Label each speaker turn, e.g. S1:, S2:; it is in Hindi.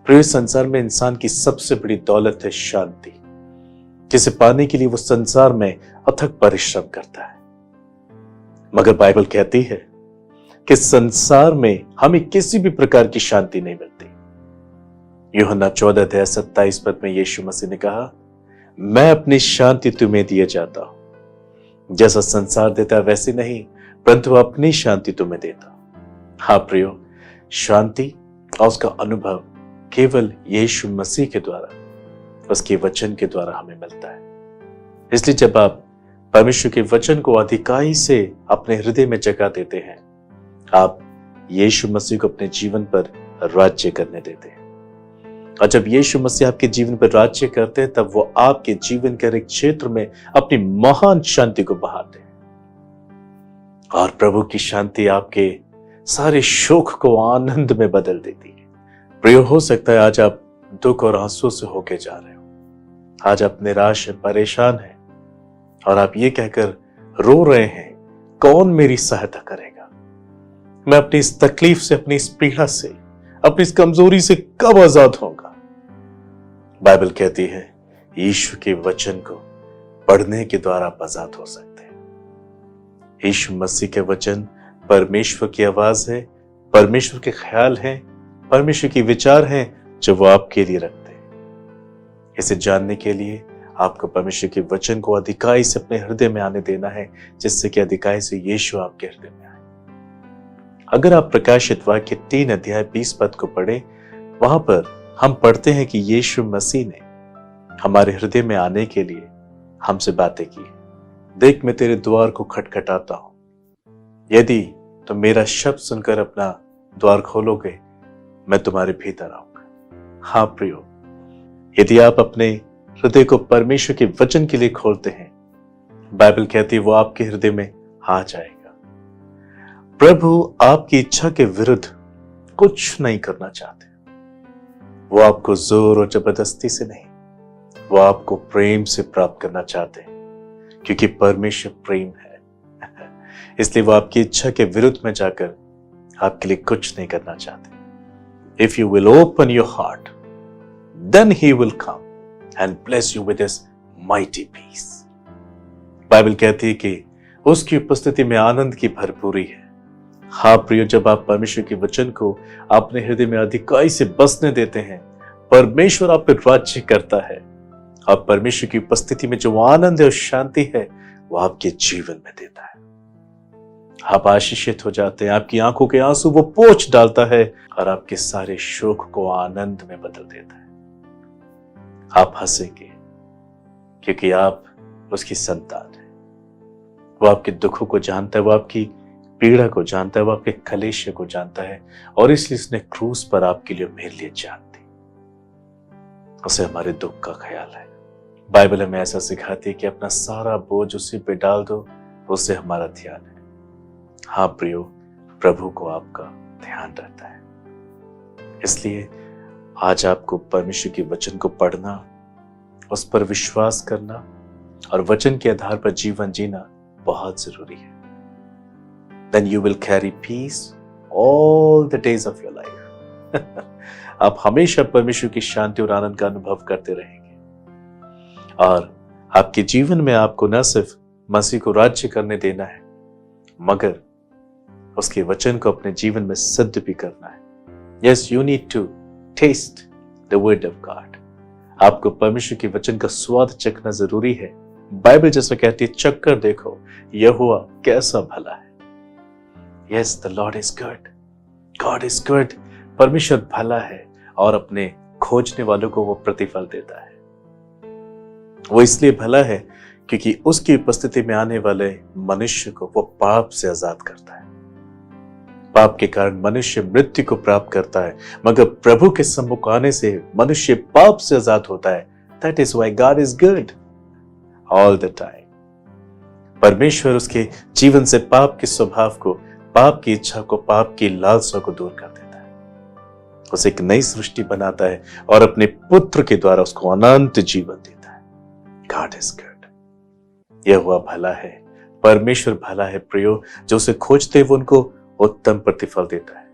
S1: प्रिय, संसार में इंसान की सबसे बड़ी दौलत है शांति, जिसे पाने के लिए वो संसार में अथक परिश्रम करता है। मगर बाइबल कहती है कि संसार में हमें किसी भी प्रकार की शांति नहीं मिलती। यूहन्ना 14:27 में यीशु मसीह ने कहा, मैं अपनी शांति तुम्हें दिए जाता हूं, जैसा संसार देता है वैसे नहीं, परंतु अपनी शांति तुम्हें देता। हाँ प्रियो, शांति और उसका अनुभव केवल यीशु मसीह के द्वारा, उसके वचन के द्वारा हमें मिलता है। इसलिए जब आप परमेश्वर के वचन को अधिकाई से अपने हृदय में जगह देते हैं, आप यीशु मसीह को अपने जीवन पर राज्य करने देते हैं। और जब यीशु मसीह आपके जीवन पर राज्य करते हैं, तब वो आपके जीवन के हर एक क्षेत्र में अपनी महान शांति को बहाते हैं। और प्रभु की शांति आपके सारे शोक को आनंद में बदल देती है। प्रिय, हो सकता है आज आप दुख और आंसू से होके जा रहे हो, आज आप निराश हैं, परेशान हैं, और आप ये कहकर रो रहे हैं, कौन मेरी सहायता करेगा? मैं अपनी इस तकलीफ से, अपनी इस पीड़ा से, अपनी इस कमजोरी से कब आजाद होगा? बाइबल कहती है यीशु के वचन को पढ़ने के द्वारा आप आजाद हो सकते हैं। यीशु मसीह के वचन परमेश्वर की आवाज है, परमेश्वर के ख्याल हैं, परमेश्वर की विचार हैं जो वो आपके लिए रखते हैं। इसे जानने के लिए आपको परमेश्वर के वचन को अधिकाई से अपने हृदय में आने देना है, जिससे कि अधिकाई से यीशु आपके हृदय में आए। अगर आप प्रकाशित वाक्य 3:20 को पढ़ें, वहां पर हम पढ़ते हैं कि यीशु मसीह ने हमारे हृदय में आने के लिए हमसे बातें की। देख, मैं तेरे द्वार को खटखटाता हूं, यदि तुम मेरा शब्द सुनकर अपना द्वार खोलोगे, मैं तुम्हारे भीतर आऊंगा। हाँ प्रियो, यदि आप अपने हृदय को परमेश्वर के वचन के लिए खोलते हैं, बाइबल कहती है वो आपके हृदय में आ जाएगा। प्रभु आपकी इच्छा के विरुद्ध कुछ नहीं करना चाहते। वो आपको जोर और जबरदस्ती से नहीं, वो आपको प्रेम से प्राप्त करना चाहते हैं, क्योंकि परमेश्वर प्रेम है। इसलिए वो आपकी इच्छा के विरुद्ध में जाकर आपके लिए कुछ नहीं करना चाहते। If you will open your heart, then he will come and bless you with his mighty peace. Bible कहती है कि उसकी उपस्थिति में आनंद की भरपूरी है। हाँ प्रियो, जब आप परमेश्वर के वचन को अपने हृदय में अधिकाई से बसने देते हैं, परमेश्वर आप पर राज्य करता है। और परमेश्वर की उपस्थिति में जो आनंद और शांति है, वो आपके जीवन में देता है। आप आशीषित हो जाते हैं, आपकी आंखों के आंसू वो पोंछ डालता है और आपके सारे शोक को आनंद में बदल देता है। आप हंसेंगे क्योंकि आप उसकी संतान हैं। वो आपके दुखों को जानता है, वो आपकी पीड़ा को जानता है, वो आपके कलेश को जानता है, और इसलिए उसने क्रूस पर आपके लिए, मेरे लिए जान दी। उसे हमारे दुख का ख्याल है। बाइबल हमें ऐसा सिखाती है कि अपना सारा बोझ उसी पे डाल दो, उससे हमारा ध्यान है। हाँ प्रियो, प्रभु को आपका ध्यान रहता है। इसलिए आज आपको परमेश्वर के वचन को पढ़ना, उस पर विश्वास करना और वचन के आधार पर जीवन जीना बहुत जरूरी है। Then you will carry peace all the days of your life. आप हमेशा परमेश्वर की शांति और आनंद का अनुभव करते रहेंगे, और आपके जीवन में आपको न सिर्फ मसीह को राज्य करने देना है, मगर उसके वचन को अपने जीवन में सिद्ध भी करना है। Yes, you need to taste the word of God. आपको परमेश्वर के वचन का स्वाद चखना जरूरी है। बाइबल जैसा कहती है, चखकर देखो यहोवा कैसा भला है। Yes, the Lord is good. God is good. परमेश्वर भला है और अपने खोजने वालों को वो प्रतिफल देता है। वो इसलिए भला है क्योंकि उसकी उपस्थिति में आने वाले मनुष्य को वो पाप से आजाद करता है। पाप के कारण मनुष्य मृत्यु को प्राप्त करता है, मगर प्रभु के सम्मुख आने से मनुष्य पाप से आजाद होता है। That is why God is good all the time. परमेश्वर उसके जीवन से पाप के स्वभाव को, पाप की इच्छा को, पाप की लालसा को दूर कर देता है। उसे एक नई सृष्टि बनाता है और अपने पुत्र के द्वारा उसको अनंत जीवन देता है। God is good. यहोवा भला है, परमेश्वर भला है प्रियो। जो उसे खोजते वो उनको उत्तम प्रतिफल देता है।